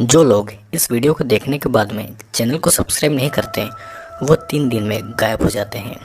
जो लोग इस वीडियो को देखने के बाद में चैनल को सब्सक्राइब नहीं करते वो 3 दिन में गायब हो जाते हैं।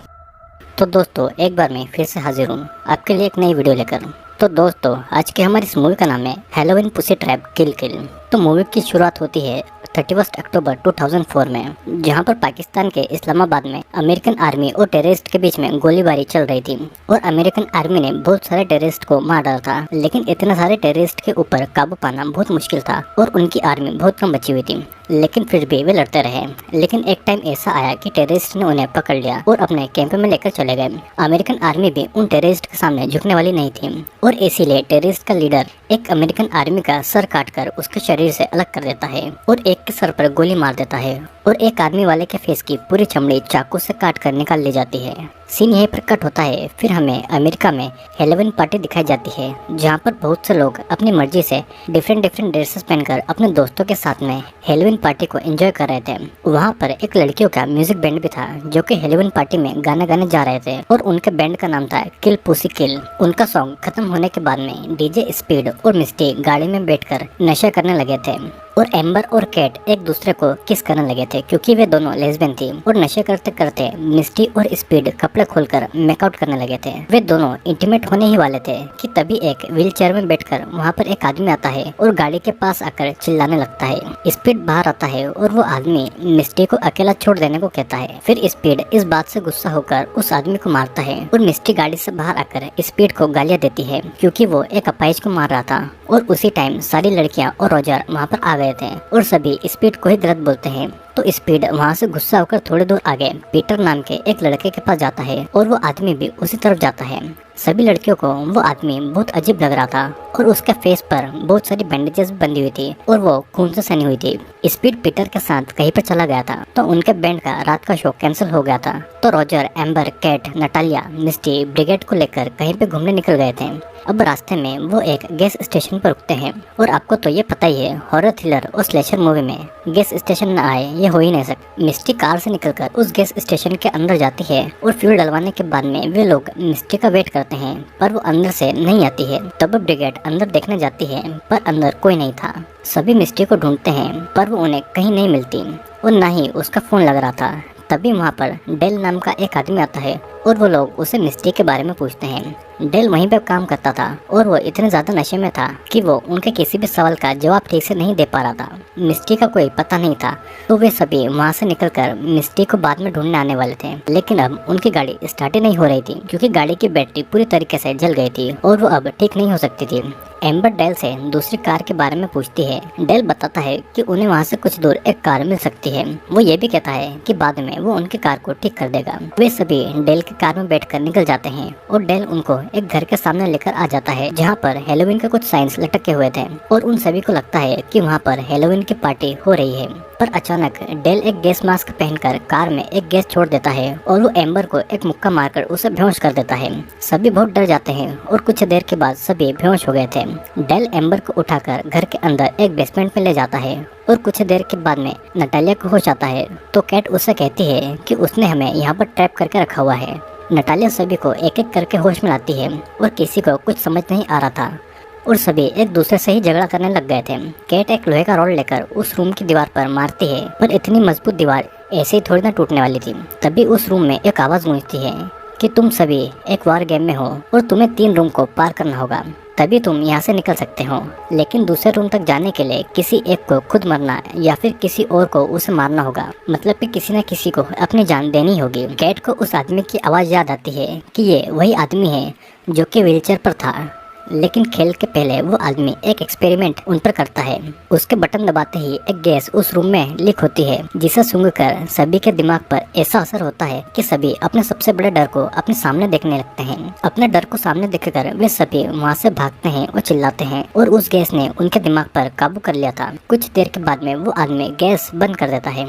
तो दोस्तों एक बार मैं फिर से हाजिर हूँ आपके लिए एक नई वीडियो लेकर। तो दोस्तों आज के हमारी इस मूवी का नाम है हैलोवीन पुसी ट्रैप किल किल। तो मूवी की शुरुआत होती है 31 अक्टूबर 2004 में, जहां पर पाकिस्तान के इस्लामाबाद में अमेरिकन आर्मी और टेररिस्ट के बीच में गोलीबारी चल रही थी और अमेरिकन आर्मी ने बहुत सारे टेररिस्ट को मार डाला था। लेकिन इतने सारे टेररिस्ट के ऊपर काबू पाना बहुत मुश्किल था और उनकी आर्मी बहुत कम बची हुई थी, लेकिन फिर भी वे लड़ते रहे। लेकिन एक टाइम ऐसा आया कि टेररिस्ट ने उन्हें पकड़ लिया और अपने कैंप में लेकर चले गए। अमेरिकन आर्मी भी उन टेररिस्ट के सामने झुकने वाली नहीं थी और इसीलिए टेररिस्ट का लीडर एक अमेरिकन आर्मी का सर काटकर उसके शरीर से अलग कर देता है और एक के सर पर गोली मार देता है और एक आर्मी वाले के फेस की पूरी चमड़ी चाकू से काट कर निकाल ली जाती है। सीन यहीं पर कट होता है। फिर हमें अमेरिका में हैलोवीन पार्टी दिखाई जाती है, जहां पर बहुत से लोग अपनी मर्जी से डिफरेंट ड्रेसेस पहनकर अपने दोस्तों के साथ में हैलोवीन पार्टी को एंजॉय कर रहे थे। वहां पर एक लड़कियों का म्यूजिक बैंड भी था जो कि हैलोवीन पार्टी में गाना गाने जा रहे थे और उनके बैंड का नाम था किल पुसी किल। उनका सॉन्ग खत्म होने के बाद में डीजे स्पीड और मिस्टी गाड़ी में बैठकर नशा करने लगे थे और एम्बर और कैट एक दूसरे को किस करने लगे थे क्योंकि वे दोनों लेस्बियन थी। और नशे करते करते मिस्टी और स्पीड कपड़े खोलकर मेकआउट करने लगे थे। वे दोनों इंटीमेट होने ही वाले थे कि तभी एक व्हील चेयर में बैठकर वहाँ पर एक आदमी आता है और गाड़ी के पास आकर चिल्लाने लगता है। स्पीड बाहर आता है और वो आदमी मिस्टी को अकेला छोड़ देने को कहता है। फिर स्पीड इस बात से गुस्सा होकर उस आदमी को मारता है और मिस्टी गाड़ी से बाहर आकर स्पीड को गालियाँ देती है क्योंकि वो एक अपाइज को मार रहा था। और उसी टाइम सारी लड़कियां और रोजर वहाँ पर आ गए थे और सभी स्पीड को ही गलत बोलते हैं। तो स्पीड वहाँ से गुस्सा होकर थोड़ी दूर आगे पीटर नाम के एक लड़के के पास जाता है और वो आदमी भी उसी तरफ जाता है। सभी लड़कियों को वो आदमी बहुत अजीब लग रहा था और उसके फेस पर बहुत सारी बैंडेजेस बंधी हुई थी और वो खून से सनी हुई थी। स्पीड पीटर के साथ कहीं पर चला गया था तो उनके बैंड का रात का शो कैंसिल हो गया था। तो रोजर, एम्बर, कैट, नटालिया, मिस्टी ब्रिगेड को लेकर कहीं पे घूमने निकल गए थे। अब रास्ते में वो एक गैस स्टेशन पर रुकते हैं और आपको तो ये पता ही है हॉरर थ्रिलर और स्लेशर मूवी में गैस स्टेशन न आए ये हो ही नहीं सकता। मिस्टी कार से निकलकर उस गैस स्टेशन के अंदर जाती है और फ्यूल डलवाने के बाद में वे लोग मिस्टी का वेट करते हैं पर वो अंदर से नहीं आती है। तब ब्रिगेड अंदर देखने जाती है पर अंदर कोई नहीं था। सभी मिस्टी को ढूंढते हैं पर वो उन्हें कहीं नहीं मिलती और ना ही उसका फोन लग रहा था। तभी वहाँ पर डेल नाम का एक आदमी आता है और वो लोग उसे मिस्टी के बारे में पूछते हैं। डेल वहीं पे काम करता था और वो इतने ज़्यादा नशे में था कि वो उनके किसी भी सवाल का जवाब ठीक से नहीं दे पा रहा था। मिस्टी का कोई पता नहीं था तो वे सभी वहाँ से निकलकर मिस्टी को बाद में ढूंढने आने वाले थे। लेकिन अब उनकी गाड़ी स्टार्ट ही नहीं हो रही थी क्योंकि गाड़ी की बैटरी पूरी तरीके से जल गई थी और वो अब ठीक नहीं हो सकती थी। एम्बर डेल से दूसरी कार के बारे में पूछती है। डेल बताता है कि उन्हें वहाँ से कुछ दूर एक कार मिल सकती है। वो ये भी कहता है कि बाद में वो उनकी कार को ठीक कर देगा। वे सभी डेल की कार में बैठकर निकल जाते हैं और डेल उनको एक घर के सामने लेकर आ जाता है जहाँ पर हैलोवीन के कुछ साइंस लटके हुए थे और उन सभी को लगता है कि वहाँ पर हैलोवीन की पार्टी हो रही है। पर अचानक डेल एक गैस मास्क पहनकर कार में एक गैस छोड़ देता है और वो एम्बर को एक मुक्का मारकर उसे बेहोश कर देता है। सभी बहुत डर जाते हैं और कुछ देर के बाद सभी बेहोश हो गए थे। डेल एम्बर को उठाकर घर के अंदर एक बेसमेंट में ले जाता है और कुछ देर के बाद में नटालिया को होश आता है तो कैट उससे कहती है कि उसने हमें यहाँ पर ट्रैप करके रखा हुआ है। नटालिया सभी को एक एक करके होश में लाती है और किसी को कुछ समझ नहीं आ रहा था और सभी एक दूसरे से ही झगड़ा करने लग गए थे। कैट एक लोहे का रॉड लेकर उस रूम की दीवार पर मारती है पर इतनी मजबूत दीवार ऐसे ही थोड़ी ना टूटने वाली थी। तभी उस रूम में एक आवाज़ गूंजती है कि तुम सभी एक वार गेम में हो और तुम्हें 3 रूम को पार करना होगा तभी तुम यहाँ से निकल सकते हो। लेकिन दूसरे रूम तक जाने के लिए किसी एक को खुद मरना या फिर किसी और को उसे मारना होगा, मतलब कि किसी न किसी को अपनी जान देनी होगी। कैट को उस आदमी की आवाज़ याद आती है कि ये वही आदमी है जो कि व्हीलचेयर पर था। लेकिन खेल के पहले वो आदमी एक एक्सपेरिमेंट उन पर करता है। उसके बटन दबाते ही एक गैस उस रूम में लीक होती है जिसे सूंघकर सभी के दिमाग पर ऐसा असर होता है कि सभी अपने सबसे बड़े डर को अपने सामने देखने लगते हैं। अपने डर को सामने देखकर वे सभी वहाँ से भागते हैं और चिल्लाते हैं और उस गैस ने उनके दिमाग पर काबू कर लिया था। कुछ देर के बाद में वो आदमी गैस बंद कर देता है।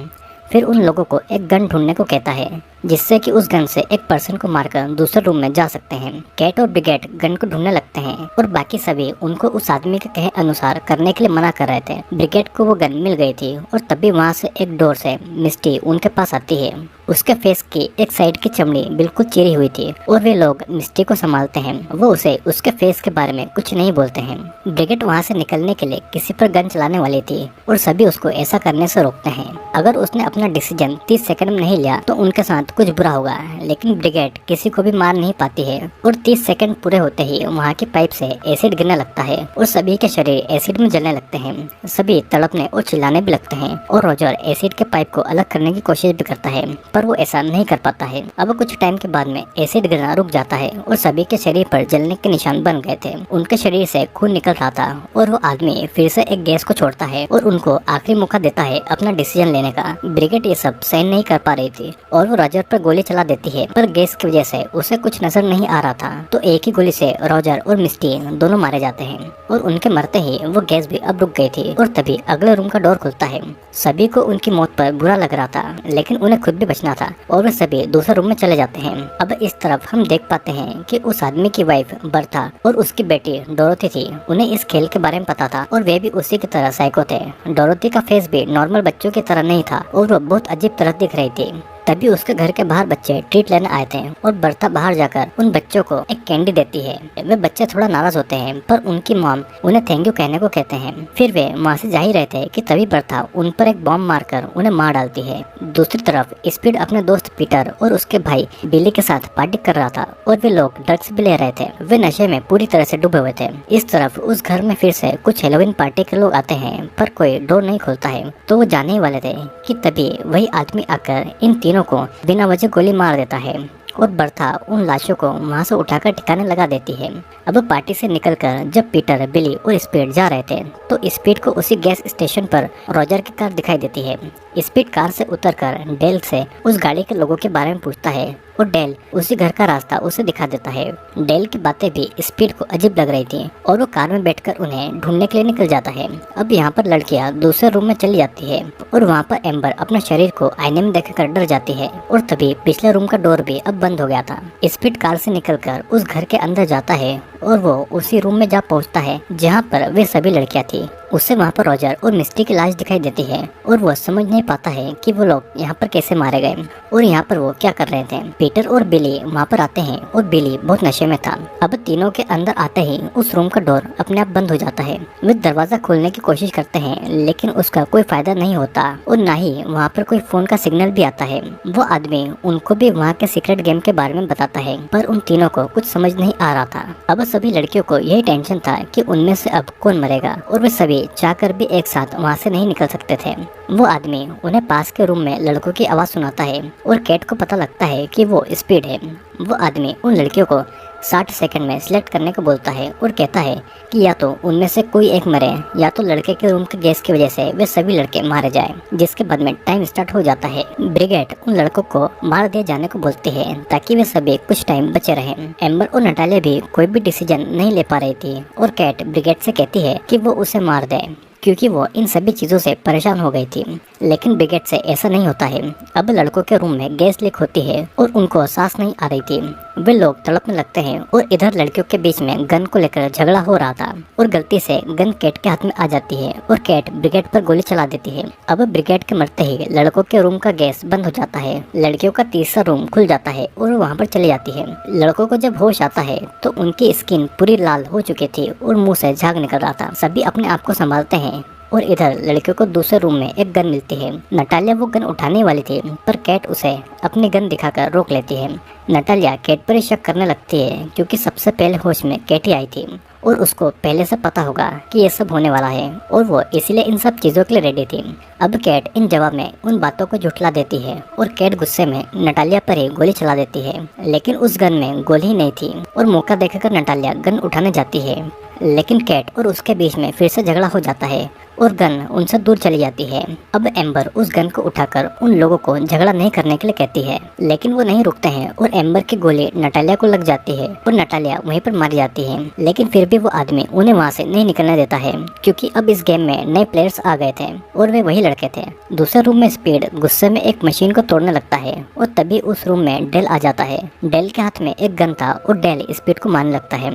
फिर उन लोगों को एक गन ढूंढने को कहता है जिससे कि उस गन से एक पर्सन को मारकर दूसरे रूम में जा सकते हैं। कैट और ब्रिगेड गन को ढूंढने लगते हैं और बाकी सभी उनको उस आदमी के कहे अनुसार करने के लिए मना कर रहे थे। ब्रिगेड को वो गन मिल गई थी और तभी वहाँ से एक डोर से मिस्टी उनके पास आती है। उसके फेस की एक साइड की चमड़ी बिल्कुल चिरी हुई थी और वे लोग मिस्टी को संभालते हैं। वो उसे उसके फेस के बारे में कुछ नहीं बोलते हैं। ब्रिगेड वहाँ से निकलने के लिए किसी पर गन चलाने वाली थी और सभी उसको ऐसा करने से रोकते हैं। अगर उसने अपना डिसीजन 30 सेकंड में नहीं लिया तो उनके साथ कुछ बुरा होगा, लेकिन ब्रिगेड किसी को भी मार नहीं पाती है और 30 सेकंड पूरे होते ही वहाँ की पाइप से एसिड गिरने लगता है और सभी के शरीर एसिड में जलने लगते हैं। सभी तड़पने और चिल्लाने भी लगते हैं और रोजर एसिड के पाइप को अलग करने की कोशिश भी करता है, पर वो ऐसा नहीं कर पाता है। अब कुछ टाइम के बाद में एसिड गिरना रुक जाता है और सभी के शरीर पर जलने के निशान बन गए थे। उनके शरीर से खून निकल रहा था और वो आदमी फिर से एक गैस को छोड़ता है और उनको आखिरी मौका देता है अपना डिसीजन लेने का। ब्रिगेड ये सब सहन नहीं कर पा रही थी और वो रॉजर पर गोली चला देती है, पर गैस की वजह से उसे कुछ नजर नहीं आ रहा था, तो एक ही गोली से रॉजर और मिस्टी दोनों मारे जाते हैं और उनके मरते ही वो गैस भी अब रुक गई थी। और तभी अगले रूम का डोर खुलता है। सभी को उनकी मौत पर बुरा लग रहा था, लेकिन उन्हें खुद भी बचना था और वे सभी दूसरे रूम में चले जाते हैं। अब इस तरफ हम देख पाते हैं कि उस आदमी की वाइफ बर्था और उसकी बेटी डोरोथी थी। उन्हें इस खेल के बारे में पता था और वे भी उसी की तरह साइको थे। डोरोथी का फेस भी नॉर्मल बच्चों की तरह नहीं था और वो बहुत अजीब तरह दिख रही थी। तभी उसके घर के बाहर बच्चे ट्रीट लेने आए थे और बर्था बाहर जाकर उन बच्चों को एक कैंडी देती है। वे बच्चे थोड़ा नाराज होते हैं, पर उनकी मॉम उन्हें थैंक यू कहने को कहते हैं। फिर वे वहाँ से जा ही रहे थे कि तभी बर्था उन पर एक बॉम्ब मारकर उन्हें मार डालती है। दूसरी तरफ स्पीड अपने दोस्त पीटर और उसके भाई बिली के साथ पार्टी कर रहा था और वे लोग ड्रग्स भी ले रहे थे। वे नशे में पूरी तरह से डूबे हुए थे। इस तरफ उस घर में फिर से कुछ हेलोवीन पार्टी के लोग आते हैं, पर कोई डोर नहीं खोलता है, तो वो जाने ही वाले थे कि तभी वही आदमी आकर इन तीनों को बिना वजह गोली मार देता है और बर्था उन लाशों को वहां से उठाकर ठिकाने लगा देती है। अब पार्टी से निकलकर जब पीटर, बिली और स्पीड जा रहे थे तो स्पीड को उसी गैस स्टेशन पर रॉजर की कार दिखाई देती है। स्पीड कार से उतरकर डेल से उस गाड़ी के लोगों के बारे में पूछता है और डेल उसी घर का रास्ता उसे दिखा देता है। डेल की बातें भी स्पीड को अजीब लग रही थी और वो कार में बैठकर उन्हें ढूंढने के लिए निकल जाता है। अब यहाँ पर लड़कियाँ दूसरे रूम में चली जाती है और वहाँ पर एम्बर अपने शरीर को आईने में देखकर डर जाती है और तभी पिछले रूम का डोर भी अब बंद हो गया था। स्पीड कार से निकलकर उस घर के अंदर जाता है और वो उसी रूम में जा पहुँचता है जहाँ पर वे सभी लड़कियाँ थी। उससे वहाँ पर रॉजर और मिस्टी की लाश दिखाई देती है और वो समझ नहीं पाता है कि वो लोग यहाँ पर कैसे मारे गए और यहाँ पर वो क्या कर रहे थे। पीटर और बिली वहाँ पर आते हैं और बिली बहुत नशे में था। अब तीनों के अंदर आते ही उस रूम का डोर अपने आप बंद हो जाता है। वे दरवाजा खोलने की कोशिश करते हैं, लेकिन उसका कोई फायदा नहीं होता और ना ही वहाँ पर कोई फोन का सिग्नल भी आता है। वो आदमी उनको भी वहाँ के सीक्रेट गेम के बारे में बताता है, पर उन तीनों को कुछ समझ नहीं आ रहा था। अब सभी लड़कियों को यही टेंशन था कि उनमें से अब कौन मरेगा और वे सभी चाहकर भी एक साथ वहाँ से नहीं निकल सकते थे। वो आदमी उन्हें पास के रूम में लड़कों की आवाज़ सुनाता है और कैट को पता लगता है कि वो स्पीड है। वो आदमी उन लड़कियों को 60 सेकंड में सिलेक्ट करने को बोलता है और कहता है कि या तो उनमें से कोई एक मरे या तो लड़के के रूम के गैस की वजह से वे सभी लड़के मारे जाए। जिसके बाद में टाइम स्टार्ट हो जाता है। ब्रिगेड उन लड़कों को मार दिए जाने को बोलती है ताकि वे सभी कुछ टाइम बचे रहें। एम्बर और नटालिया भी कोई भी डिसीजन नहीं ले पा रही थी और कैट ब्रिगेड से कहती है कि वो उसे मार दे क्योंकि वो इन सभी चीज़ों से परेशान हो गई थी, लेकिन ब्रिगेड से ऐसा नहीं होता है। अब लड़कों के रूम में गैस लीक होती है और उनको सांस नहीं आ रही थी। वे लोग तड़पने लगते हैं और इधर लड़कियों के बीच में गन को लेकर झगड़ा हो रहा था और गलती से गन कैट के हाथ में आ जाती है और कैट ब्रिगेड पर गोली चला देती है। अब ब्रिगेड के मरते ही लड़कों के रूम का गैस बंद हो जाता है। लड़कियों का तीसरा रूम खुल जाता है और वहाँ पर चली जाती है। लड़कों को जब होश आता है तो उनकी स्किन पूरी लाल हो चुकी थी और मुँह से झाग निकल रहा था। सभी अपने आप को संभालते हैं और इधर लड़कियों को दूसरे रूम में एक गन मिलती है। नटालिया वो गन उठाने वाली थी, पर कैट उसे अपनी गन दिखाकर रोक लेती है। नटालिया कैट पर शक करने लगती है क्योंकि सबसे पहले होश में कैट ही आई थी और उसको पहले से पता होगा कि ये सब होने वाला है और वो इसलिए इन सब चीज़ों के लिए रेडी थी। अब कैट इन जवाब में उन बातों को झुठला देती है और कैट गुस्से में नटालिया पर ही गोली चला देती है, लेकिन उस गन में गोली ही नहीं थी और मौका देखकर नटालिया गन उठाने जाती है, लेकिन कैट और उसके बीच में फिर से झगड़ा हो जाता है और गन उनसे दूर चली जाती है। अब एम्बर उस गन को उठाकर उन लोगों को झगड़ा नहीं करने के लिए कहती है, लेकिन वो नहीं रुकते हैं और एम्बर की गोली नटालिया को लग जाती है और नटालिया वहीं पर मारी जाती है। लेकिन फिर भी वो आदमी उन्हें वहाँ से नहीं निकलने देता है, क्योंकि अब इस गेम में नए प्लेयर्स आ गए थे और वे वही लड़के थे। दूसरे रूम में स्पीड गुस्से में एक मशीन को तोड़ने लगता है और तभी उस रूम में डेल आ जाता है। डेल के हाथ में एक गन था और डेल स्पीड को मारने लगता है।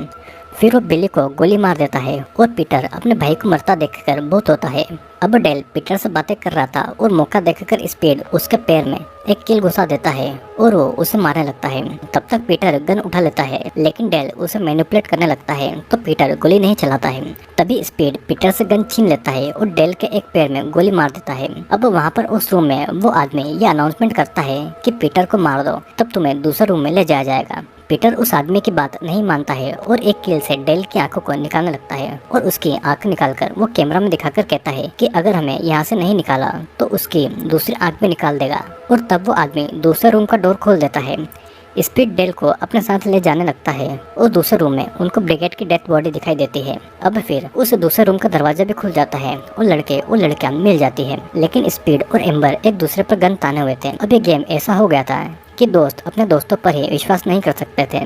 फिर वो बिली को गोली मार देता है और पीटर अपने भाई को मरता देखकर बहुत होता है। अब डेल पीटर से बातें कर रहा था और मौका देखकर स्पीड उसके पैर में एक कील घुसा देता है और वो उसे मारने लगता है। तब तक पीटर गन उठा लेता है, लेकिन डेल उसे मैनिपुलेट करने लगता है तो पीटर गोली नहीं चलाता है। तभी स्पीड पीटर से गन छीन लेता है और डेल के एक पैर में गोली मार देता है। अब वहाँ पर उस रूम में वो आदमी ये अनाउंसमेंट करता है कि पीटर को मार दो, तब तुम्हें दूसरे रूम में ले जाया जाएगा। पीटर उस आदमी की बात नहीं मानता है और एक कील से डेल की आंखों को निकालने लगता है और उसकी आंख निकालकर वो कैमरा में दिखाकर कहता है कि अगर हमें यहाँ से नहीं निकाला तो उसकी दूसरी आंख भी निकाल देगा। और तब वो आदमी दूसरे रूम का डोर खोल देता है। स्पीड डेल को अपने साथ ले जाने लगता है और दूसरे रूम में उनको ब्रिगेड की डेथ बॉडी दिखाई देती है। अब फिर उस दूसरे रूम का दरवाजा भी खुल जाता है और लड़के और लड़कियां मिल जाती है, लेकिन स्पीड और एम्बर एक दूसरे पर गन ताने हुए थे। अब ये गेम ऐसा हो गया था कि दोस्त अपने दोस्तों पर ही विश्वास नहीं कर सकते थे।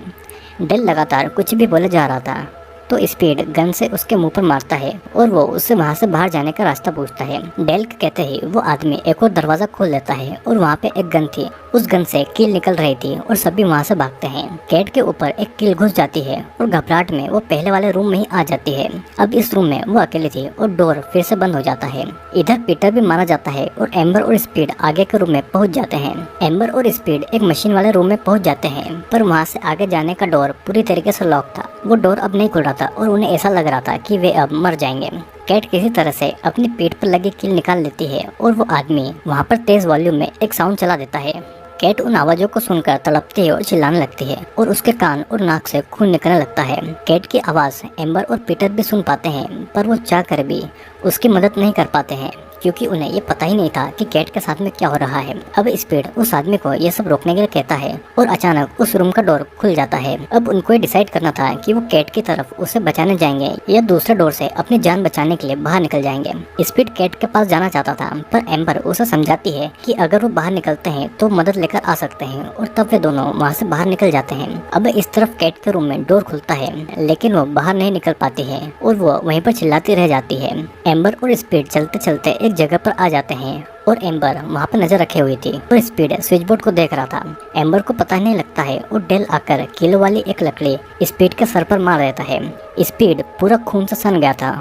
डेल लगातार कुछ भी बोले जा रहा था तो स्पीड गन से उसके मुंह पर मारता है और वो उससे वहाँ से बाहर जाने का रास्ता पूछता है। डेल के कहते ही वो आदमी एक और दरवाजा खोल देता है और वहाँ पे एक गन थी, उस गन से कील निकल रही थी और सभी वहाँ से भागते हैं। कैट के ऊपर एक कील घुस जाती है और घबराहट में वो पहले वाले रूम में ही आ जाती है। अब इस रूम में वो अकेली थी और डोर फिर से बंद हो जाता है। इधर पीटर भी मारा जाता है और एम्बर और स्पीड आगे के रूम में पहुँच जाते हैं। एम्बर और स्पीड एक मशीन वाले रूम में पहुँच जाते हैं, पर वहाँ से आगे जाने का डोर पूरी तरीके से लॉक था। वो डोर अब नहीं खुल रहा था और उन्हें ऐसा लग रहा था कि वे अब मर जाएंगे। कैट किसी तरह से अपनी पीठ पर लगी कील निकाल लेती है और वो आदमी वहाँ पर तेज वॉल्यूम में एक साउंड चला देता है। कैट उन आवाजों को सुनकर तड़पती है और चिल्लाने लगती है और उसके कान और नाक से खून निकलने लगता है। कैट की आवाज एम्बर और पीटर भी सुन पाते हैं, पर वो चाह कर भी उसकी मदद नहीं कर पाते हैं, क्योंकि उन्हें ये पता ही नहीं था कि कैट के साथ में क्या हो रहा है। अब स्पीड उस आदमी को ये सब रोकने के लिए कहता है और अचानक उस रूम का डोर खुल जाता है। अब उनको ये डिसाइड करना था कि वो कैट की तरफ उसे बचाने जाएंगे या दूसरे डोर से अपनी जान बचाने के लिए बाहर निकल जाएंगे। स्पीड कैट के पास जाना चाहता था, पर एम्बर उसे समझाती है कि अगर वो बाहर निकलते हैं तो मदद लेकर आ सकते हैं, और तब वे दोनों वहाँ से बाहर निकल जाते हैं। अब इस तरफ कैट के रूम में डोर खुलता है, लेकिन वो बाहर नहीं निकल पाती है और वो वहीं पर चिल्लाती रह जाती है। एम्बर और स्पीड चलते चलते एक जगह पर आ जाते हैं और एम्बर वहाँ पर नजर रखे हुई थी और स्पीड स्विच बोर्ड को देख रहा था। एम्बर को पता नहीं लगता है और डेल आकर किलो वाली एक लकड़ी स्पीड के सर पर मार देता है। स्पीड पूरा खून से सन गया था।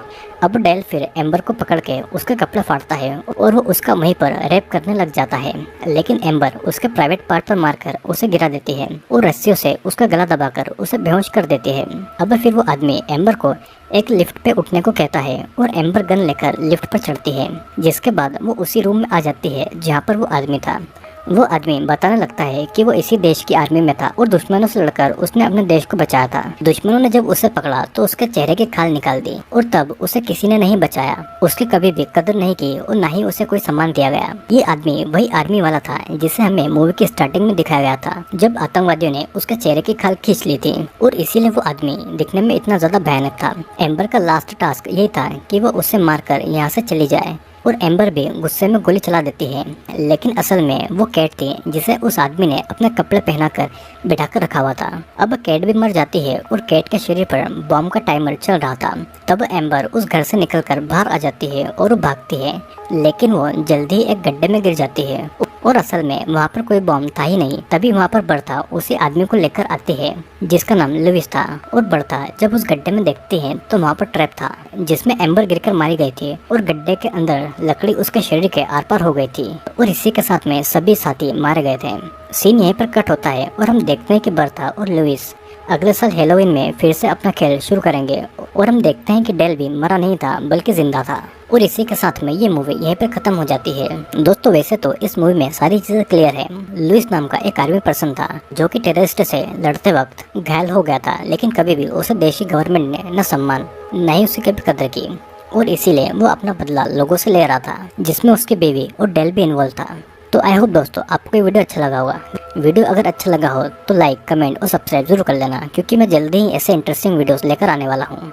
अब डेल फिर एम्बर को पकड़ के उसके कपड़े फाड़ता है और वो उसका वहीं पर रेप करने लग जाता है, लेकिन एम्बर उसके प्राइवेट पार्ट पर मारकर उसे गिरा देती है और रस्सियों से उसका गला दबाकर उसे बेहोश कर देती है। अब फिर वो आदमी एम्बर को एक लिफ्ट पे उठने को कहता है और एम्बर गन लेकर लिफ्ट पर चढ़ती है, जिसके बाद वो उसी रूम में आ जाती है जहाँ पर वो आदमी था। वो आदमी बताने लगता है कि वो इसी देश की आर्मी में था और दुश्मनों से लड़कर उसने अपने देश को बचाया था। दुश्मनों ने जब उसे पकड़ा तो उसके चेहरे की खाल निकाल दी और तब उसे किसी ने नहीं बचाया। उसकी कभी भी कदर नहीं की और न ही उसे कोई सम्मान दिया गया। ये आदमी वही आर्मी वाला था जिसे हमें मूवी की स्टार्टिंग में दिखाया गया था, जब आतंकवादियों ने उसके चेहरे की खाल खींच ली थी, और इसीलिए वो आदमी दिखने में इतना ज्यादा भयानक था। एम्बर का लास्ट टास्क यही था कि वो उसे मारकर यहाँ से चली जाए, और एम्बर भी गुस्से में गोली चला देती है, लेकिन असल में वो कैट थी जिसे उस आदमी ने अपने कपड़े पहनाकर बिठाकर रखा हुआ था। अब कैट भी मर जाती है और कैट के शरीर पर बॉम्ब का टाइमर चल रहा था। तब एम्बर उस घर से निकलकर बाहर आ जाती है और वो भागती है, लेकिन वो जल्दी एक गड्ढे में गिर जाती है और असल में वहाँ पर कोई बॉम्ब था ही नहीं। तभी वहाँ पर बर्था उसी आदमी को लेकर आती है जिसका नाम लुइस था, और बर्था जब उस गड्ढे में देखती है तो वहाँ पर ट्रैप था जिसमें एम्बर गिरकर मारी गई थी और गड्ढे के अंदर लकड़ी उसके शरीर के आर पार हो गई थी, और इसी के साथ में सभी साथी मारे गए थे। सीन यहीं पर कट होता है और हम देखते हैं कि बर्था और लुइस अगले साल हेलोवीन में फिर से अपना खेल शुरू करेंगे, और हम देखते हैं कि डेल भी मरा नहीं था बल्कि जिंदा था। और इसी के साथ में ये मूवी यहीं पर खत्म हो जाती है। दोस्तों वैसे तो इस मूवी में सारी चीजें क्लियर है। लुइस नाम का एक आर्मी पर्सन था जो कि टेररिस्ट से लड़ते वक्त घायल हो गया था, लेकिन कभी भी उसे देशी गवर्नमेंट ने न सम्मान न ही उसकी कभी कदर की, और इसीलिए वो अपना बदला लोगों से ले रहा था, जिसमें उसकी बेबी और डेल भी इन्वॉल्व था। तो आई होप दोस्तों आपको ये वीडियो अच्छा लगा होगा। वीडियो अगर अच्छा लगा हो तो लाइक, कमेंट और सब्सक्राइब जरूर कर लेना, क्योंकि मैं जल्दी ही ऐसे इंटरेस्टिंग वीडियोस लेकर आने वाला हूँ।